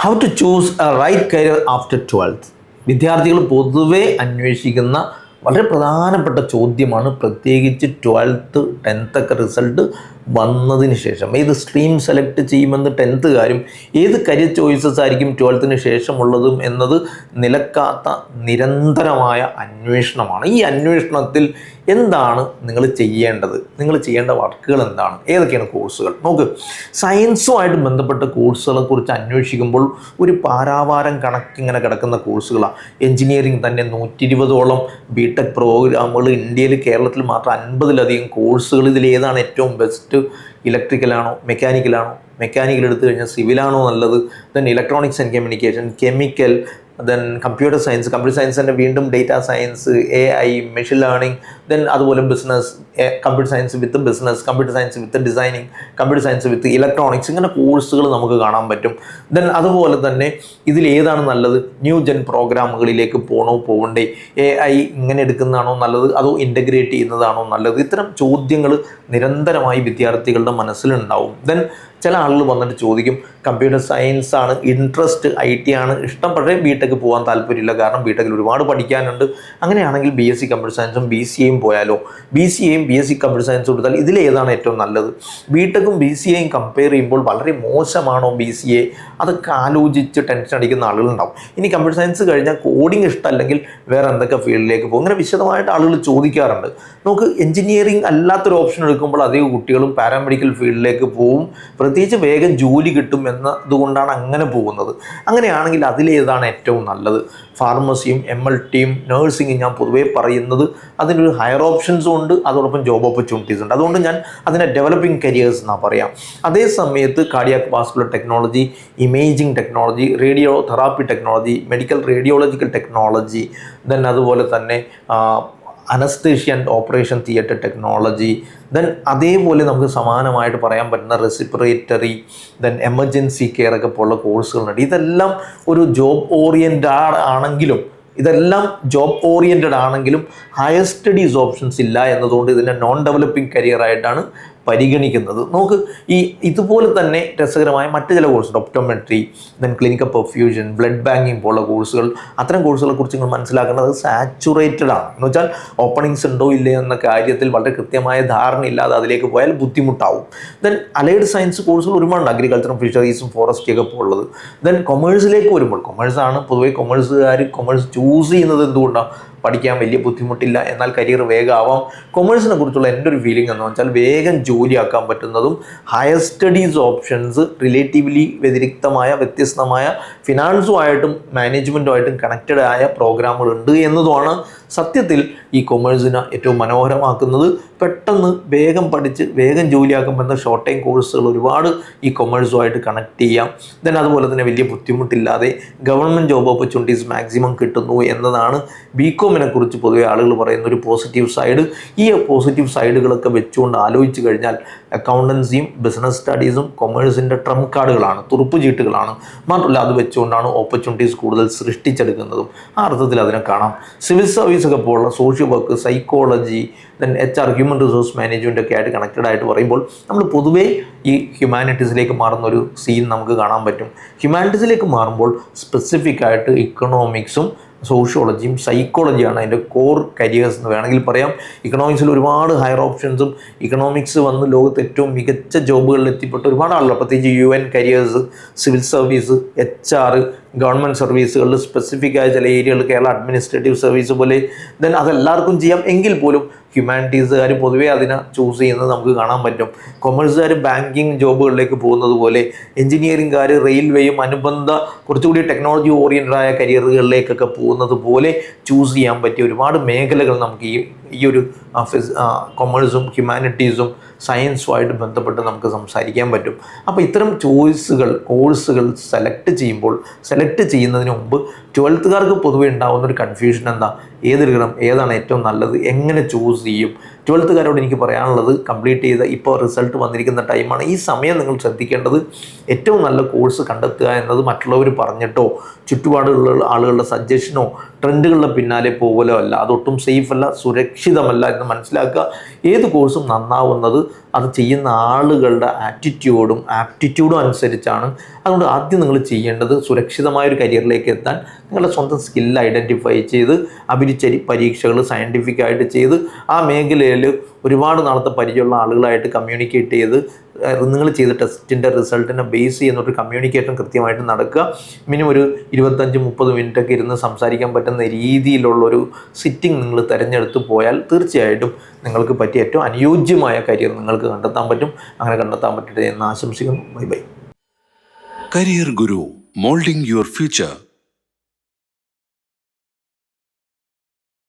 How to choose a right career after 12th. വിദ്യാർത്ഥികൾ പൊതുവെ അന്വേഷിക്കുന്ന വളരെ പ്രധാനപ്പെട്ട ചോദ്യമാണ്, പ്രത്യേകിച്ച് 12th 10th ഒക്കെ റിസൾട്ട് വന്നതിന് ശേഷം ഏത് സ്ട്രീം സെലക്ട് ചെയ്യുമെന്ന് 10th-കാരും ഏത് കരിയർ ചോയ്സസ് ആയിരിക്കും 12th-ന് ശേഷമുള്ളതും എന്നത് നിലക്കാത്ത നിരന്തരമായ അന്വേഷണമാണ്. ഈ അന്വേഷണത്തിൽ എന്താണ് നിങ്ങൾ ചെയ്യേണ്ടത്, നിങ്ങൾ ചെയ്യേണ്ട വർക്കുകൾ എന്താണ്, ഏതൊക്കെയാണ് കോഴ്സുകൾ? നോക്ക്, സയൻസുമായിട്ട് ബന്ധപ്പെട്ട കോഴ്സുകളെ കുറിച്ച് അന്വേഷിക്കുമ്പോൾ ഒരു പാരാവാരം കണക്കിങ്ങനെ കിടക്കുന്ന കോഴ്സുകളാണ്. എൻജിനീയറിംഗ് തന്നെ 120ഓളം ബിടെക് പ്രോഗ്രാമുകൾ ഇന്ത്യയിൽ, കേരളത്തിൽ മാത്രം 50-ലധികം കോഴ്സുകൾ. ഇതിൽ ഏതാണ് ഏറ്റവും ബെസ്റ്റ്? ഇലക്ട്രിക്കലാണോ മെക്കാനിക്കലാണോ? മെക്കാനിക്കൽ എടുത്തു കഴിഞ്ഞാൽ സിവിലാണോ നല്ലത്? Then electronics and communication, chemical, then computer science, computer science തന്നെ വീണ്ടും data science, AI, machine learning, then അതുപോലെ business, computer science with business, computer science with designing, computer science with electronics, ഇങ്ങനെ കോഴ്സുകൾ നമുക്ക് കാണാൻ പറ്റും. ദെൻ അതുപോലെ തന്നെ ഇതിൽ ഏതാണ് നല്ലത്? ന്യൂ ജെൻ പ്രോഗ്രാമുകളിലേക്ക് പോകണ്ടേ? AI ഇങ്ങനെ എടുക്കുന്നതാണോ നല്ലത്, അതോ ഇൻ്റഗ്രേറ്റ് ചെയ്യുന്നതാണോ നല്ലത്? ഇത്തരം ചോദ്യങ്ങൾ നിരന്തരമായി വിദ്യാർത്ഥികളുടെ മനസ്സിലുണ്ടാവും. ദെൻ ചില ആളുകൾ വന്നിട്ട് ചോദിക്കും, കമ്പ്യൂട്ടർ സയൻസ് ആണ് ഇൻട്രസ്റ്റ്, IT ആണ് ഇഷ്ടം, പക്ഷേ ബിടെക് പോകാൻ താല്പര്യമില്ല, കാരണം ബിടെക്കിൽ ഒരുപാട് പഠിക്കാനുണ്ട്. അങ്ങനെയാണെങ്കിൽ BSc കമ്പ്യൂട്ടർ സയൻസും BCAയും പോയാലോ? BCAയും BSc കമ്പ്യൂട്ടർ സയൻസും കൊടുത്താൽ ഇതിലേതാണ് ഏറ്റവും നല്ലത്? ബിടെക്കും BCAയും കമ്പയർ ചെയ്യുമ്പോൾ വളരെ മോശമാണോ BCA? അതൊക്കെ ആലോചിച്ച് ടെൻഷൻ അടിക്കുന്ന ആളുകളുണ്ടാവും. ഇനി കമ്പ്യൂട്ടർ സയൻസ് കഴിഞ്ഞാൽ കോഡിങ് ഇഷ്ടമല്ലെങ്കിൽ വേറെ എന്തൊക്കെ ഫീൽഡിലേക്ക് പോകും? അങ്ങനെ വിശദമായിട്ട് ആളുകൾ ചോദിക്കാറുണ്ട്. നമുക്ക് എഞ്ചിനീയറിംഗ് അല്ലാത്തൊരു ഓപ്ഷൻ എടുക്കുമ്പോൾ അധികം കുട്ടികളും പാരാമെഡിക്കൽ ഫീൽഡിലേക്ക് പോവും, പ്രത്യേകിച്ച് വേഗം ജോലി കിട്ടും എന്നതുകൊണ്ടാണ് അങ്ങനെ പോകുന്നത്. അങ്ങനെയാണെങ്കിൽ അതിലേതാണ് ഏറ്റവും നല്ലത്? ഫാർമസിയും MLTയും നഴ്സിംഗും ഞാൻ പൊതുവേ പറയുന്നത് അതിനൊരു ഹയർ ഓപ്ഷൻസും ഉണ്ട്, അതോടൊപ്പം ജോബ് ഓപ്പർച്യൂണിറ്റീസ് ഉണ്ട്. അതുകൊണ്ട് ഞാൻ അതിനെ ഡെവലപ്പിംഗ് കരിയേഴ്സ് എന്നാണ് പറയാം. അതേ സമയത്ത് cardiac vascular technology, imaging technology, radio therapy technology, medical radiological technology, then അതുപോലെ തന്നെ anaesthesia and operation theatre technology, then അതേപോലെ നമുക്ക് സമാനമായിട്ട് പറയാൻ പറ്റുന്ന റെസിപ്പിറേറ്ററി, ദെൻ എമർജൻസി കെയർ ഒക്കെ പോലുള്ള കോഴ്സുകളുണ്ട്. ഇതെല്ലാം ഒരു ജോബ് ഓറിയൻറ്റഡ് ആണെങ്കിലും ഹയർ സ്റ്റഡീസ് ഓപ്ഷൻസ് ഇല്ല എന്നതുകൊണ്ട് ഇതിനെ നോൺ ഡെവലപ്പിംഗ് കരിയറായിട്ടാണ് പരിഗണിക്കുന്നത്. നമുക്ക് ഇതുപോലെ തന്നെ രസകരമായ മറ്റ് ചില കോഴ്സുകൾ, optometry, then clinical perfusion, blood banking പോലുള്ള കോഴ്സുകൾ. അത്തരം കോഴ്സുകളെ കുറിച്ച് നിങ്ങൾ മനസ്സിലാക്കേണ്ടത് സാച്ചുറേറ്റഡ് ആണ് എന്ന് വെച്ചാൽ ഓപ്പണിങ്സ് ഉണ്ടോ ഇല്ലേ എന്ന കാര്യത്തിൽ വളരെ കൃത്യമായ ധാരണയില്ലാതെ അതിലേക്ക് പോയാൽ ബുദ്ധിമുട്ടാവും. ദെൻ അലൈഡ് സയൻസ് കോഴ്സുകൾ ഒരുപാടുണ്ട്, അഗ്രികൾച്ചറും ഫിഷറീസും ഫോറസ്റ്റിയൊക്കെ ഉള്ളത്. ദെൻ കൊമേഴ്സിലേക്ക് വരുമ്പോൾ, കൊമേഴ്സാണ് പൊതുവെ കൊമേഴ്സ് ചൂസ് ചെയ്യുന്നത് എന്തുകൊണ്ടാണ്? പഠിക്കാൻ വലിയ ബുദ്ധിമുട്ടില്ല, എന്നാൽ കരിയർ വേഗമാവാം. കൊമേഴ്സിനെ കുറിച്ചുള്ള എൻ്റെ ഒരു ഫീലിംഗ് എന്ന് വെച്ചാൽ വേഗം ജോലിയാക്കാൻ പറ്റുന്നതും ഹയർ സ്റ്റഡീസ് ഓപ്ഷൻസ് റിലേറ്റീവ്ലി വ്യത്യസ്തമായ ഫിനാൻസുമായിട്ടും മാനേജ്മെൻറ്റുമായിട്ടും കണക്റ്റഡ് ആയ പ്രോഗ്രാമുകളുണ്ട് എന്നതുമാണ് സത്യത്തിൽ ഈ കൊമേഴ്സിനെ ഏറ്റവും മനോഹരമാക്കുന്നത്. പെട്ടെന്ന് വേഗം പഠിച്ച് വേഗം ജോലിയാക്കാൻ പറ്റുന്ന ഷോർട്ട് ടൈം കോഴ്സുകൾ ഒരുപാട് ഈ കൊമേഴ്സുമായിട്ട് കണക്ട് ചെയ്യാം. ദെൻ അതുപോലെ തന്നെ വലിയ ബുദ്ധിമുട്ടില്ലാതെ ഗവൺമെൻറ് ജോബ് ഓപ്പർച്യൂണിറ്റീസ് മാക്സിമം കിട്ടുന്നു എന്നതാണ് BCOM-നെ കുറിച്ച് പൊതുവെ ആളുകൾ പറയുന്ന ഒരു പോസിറ്റീവ് സൈഡ്. ഈ പോസിറ്റീവ് സൈഡുകളൊക്കെ വെച്ചുകൊണ്ട് ആലോചിച്ച് കഴിഞ്ഞാൽ അക്കൗണ്ടൻസിയും ബിസിനസ് സ്റ്റഡീസും കൊമേഴ്സിൻ്റെ ട്രംപ് കാർഡുകളാണ്, തുറുപ്പ് ചീട്ടുകളാണ്. മാത്രമല്ല അത് വെച്ചുകൊണ്ടാണ് ഓപ്പർച്യൂണിറ്റീസ് കൂടുതൽ സൃഷ്ടിച്ചെടുക്കുന്നതും. ആ അർത്ഥത്തിൽ അതിനെ കാണാം. സിവിൽ സർവീസ് ഒക്കെ പോലുള്ള social work, psychology, then HR, human resource management ഒക്കെ ആയിട്ട് കണക്റ്റഡ് ആയിട്ട് പറയുമ്പോൾ നമ്മൾ പൊതുവേ ഈ ഹ്യൂമാനിറ്റീസിലേക്ക് മാറുന്ന ഒരു സീൻ നമുക്ക് കാണാൻ പറ്റും. ഹ്യൂമാനിറ്റീസിലേക്ക് മാറുമ്പോൾ സ്പെസിഫിക് ആയിട്ട് ഇക്കണോമിക്സും സോഷ്യോളജിയും സൈക്കോളജിയാണ് അതിൻ്റെ കോർ കരിയേഴ്സ് എന്ന് വേണമെങ്കിൽ പറയാം. ഇക്കണോമിക്സിൽ ഒരുപാട് ഹയർ ഓപ്ഷൻസും, ഇക്കണോമിക്സ് വന്ന് ലോകത്ത് ഏറ്റവും മികച്ച ജോബുകളിൽ എത്തിപ്പെട്ട ഒരുപാട് ആളുകൾ, പ്രത്യേകിച്ച് UN careers, civil service, HR, government സർവീസുകളിൽ സ്പെസിഫിക് ആയ ചില ഏരിയകൾ, കേരള അഡ്മിനിസ്ട്രേറ്റീവ് സർവീസ് പോലെ. ദെൻ അതെല്ലാവർക്കും ചെയ്യാം. എങ്കിൽ പോലും ഹ്യൂമാനിറ്റീസുകാർ പൊതുവേ അതിനെ ചൂസ് ചെയ്യുന്നത് നമുക്ക് കാണാൻ പറ്റും. കൊമേഴ്സുകാർ ബാങ്കിങ് ജോബുകളിലേക്ക് പോകുന്നത് പോലെ എഞ്ചിനീയറിംഗുകാർ റെയിൽവേയും അനുബന്ധ കുറച്ചുകൂടി ടെക്നോളജി ഓറിയൻറ്റഡായ കരിയറുകളിലേക്കൊക്കെ പോകുന്നത് പോലെ ചൂസ് ചെയ്യാൻ പറ്റിയ ഒരുപാട് മേഖലകൾ നമുക്ക് ഈ ഒരു കൊമേഴ്സും ഹ്യൂമാനിറ്റീസും സയൻസുമായിട്ട് ബന്ധപ്പെട്ട് നമുക്ക് സംസാരിക്കാൻ പറ്റും. അപ്പോൾ ഇത്തരം കോഴ്സുകൾ സെലക്ട് ചെയ്യുന്നതിന് മുമ്പ് 12th-കാർക്ക് പൊതുവെ ഉണ്ടാകുന്ന ഒരു കൺഫ്യൂഷൻ എന്താ? ഏതെടുക്കണം, ഏതാണ് ഏറ്റവും നല്ലത്, എങ്ങനെ ചൂസ് ചെയ്യും? 12th-കാരോട് എനിക്ക് പറയാനുള്ളത്, കംപ്ലീറ്റ് ചെയ്ത ഇപ്പോൾ റിസൾട്ട് വന്നിരിക്കുന്ന ടൈമാണ്. ഈ സമയം നിങ്ങൾ ശ്രദ്ധിക്കേണ്ടത് ഏറ്റവും നല്ല കോഴ്സ് കണ്ടെത്തുക എന്നത് മറ്റുള്ളവർ പറഞ്ഞിട്ടോ ചുറ്റുപാടുള്ള ആളുകളുടെ സജഷനോ ട്രെൻഡുകളുടെ പിന്നാലെ പോകലോ അല്ല. അതൊട്ടും സേഫ് അല്ല, സുരക്ഷിതമല്ല എന്ന് മനസ്സിലാക്കുക. ഏത് കോഴ്സും നന്നാവുന്നത് അത് ചെയ്യുന്ന ആളുകളുടെ ആറ്റിറ്റ്യൂഡും ആപ്റ്റിറ്റ്യൂഡും അനുസരിച്ചാണ്. അതുകൊണ്ട് ആദ്യം നിങ്ങൾ ചെയ്യേണ്ടത് സുരക്ഷിതമായൊരു കരിയറിലേക്ക് എത്താൻ നിങ്ങളുടെ സ്വന്തം സ്കില്ല് ഐഡൻറ്റിഫൈ ചെയ്ത് അഭിരുചി പരീക്ഷകൾ സയൻറ്റിഫിക്കായിട്ട് ചെയ്ത് ആ മേഖലയിൽ ഒരുപാട് നാളത്തെ പരിചയമുള്ള ആളുകളായിട്ട് കമ്മ്യൂണിക്കേറ്റ് ചെയ്ത് നിങ്ങൾ ചെയ്ത ടെസ്റ്റിൻ്റെ റിസൾട്ടിനെ ബേസ് ചെയ്യുന്നൊരു കമ്മ്യൂണിക്കേഷൻ കൃത്യമായിട്ട് നടക്കുക. മിനിമം ഒരു 25-30 മിനിറ്റൊക്കെ ഇരുന്ന് സംസാരിക്കാൻ പറ്റുന്ന രീതിയിലുള്ളൊരു സിറ്റിംഗ് നിങ്ങൾ തിരഞ്ഞെടുത്ത് പോയാൽ തീർച്ചയായിട്ടും നിങ്ങൾക്ക് പറ്റിയ ഏറ്റവും അനുയോജ്യമായ കരിയർ നിങ്ങൾക്ക് കണ്ടെത്താൻ പറ്റും. അങ്ങനെ കണ്ടെത്താൻ പറ്റട്ടെ എന്ന് ആശംസിക്കുന്നു. Bye bye. Career Guru, moulding your future.